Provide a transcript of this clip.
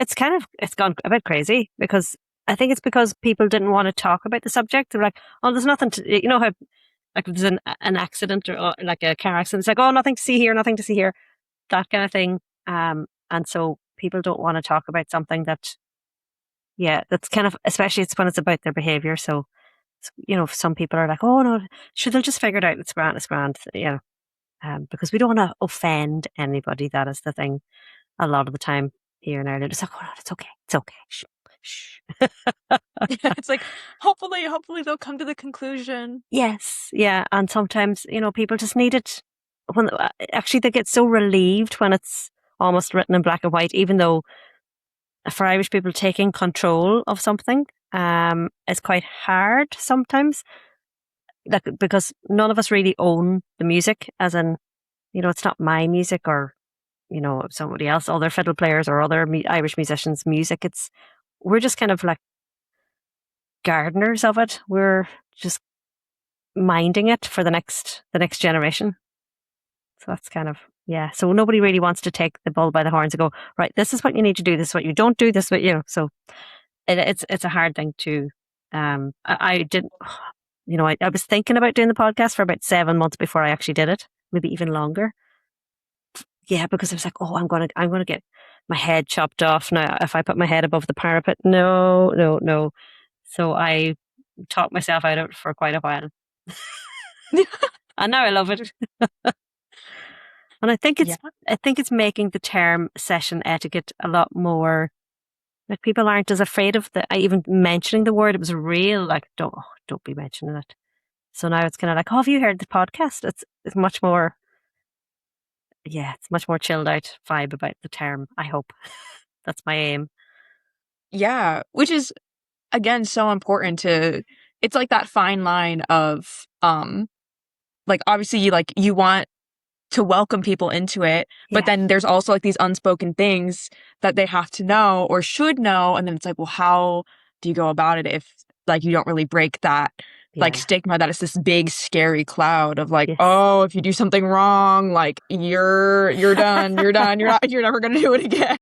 it's gone a bit crazy because I think it's because people didn't want to talk about the subject. They're like, oh, there's nothing to, you know how, like if there's an accident or like a car accident, it's like, oh, nothing to see here, nothing to see here, that kind of thing. And so people don't want to talk about something that, yeah, that's kind of, especially it's when it's about their behavior. So, you know, some people are like, oh no, sure, they'll just figure it out. It's grand, you know, because we don't want to offend anybody. That is the thing. A lot of the time here in Ireland, it's like, oh no, it's okay. Shh, shh. It's like, hopefully they'll come to the conclusion. Yes, yeah, and sometimes you know people just need it when actually they get so relieved when it's almost written in black and white, even though for Irish people taking control of something is quite hard sometimes, like because none of us really own the music, as in you know it's not my music or you know somebody else, other fiddle players or other Irish musicians' music. It's we're just kind of like gardeners of it. We're just minding it for the next generation. So that's kind of yeah. So nobody really wants to take the bull by the horns and go, right, this is what you need to do, this is what you don't do, this is what you know. So it's a hard thing to I didn't you know, I was thinking about doing the podcast for about 7 months before I actually did it, maybe even longer. Yeah, because I was like, oh, I'm gonna get my head chopped off now if I put my head above the parapet. No, no, no. So I talked myself out of it for quite a while. And now I love it. And Yeah. I think it's making the term session etiquette a lot more like people aren't as afraid of the even mentioning the word. It was real like don't be mentioning it. So now it's kind of like, oh, have you heard the podcast? It's much more yeah, it's much more chilled out vibe about the term. I hope that's my aim. Yeah, which is again so important to it's like that fine line of like obviously you want to welcome people into it, but Yeah. then there's also like these unspoken things that they have to know or should know, and then it's like, well, how do you go about it if like you don't really break that like Yeah. stigma that it's this big scary cloud of like, Yes. oh, if you do something wrong, like you're done, you're never gonna do it again.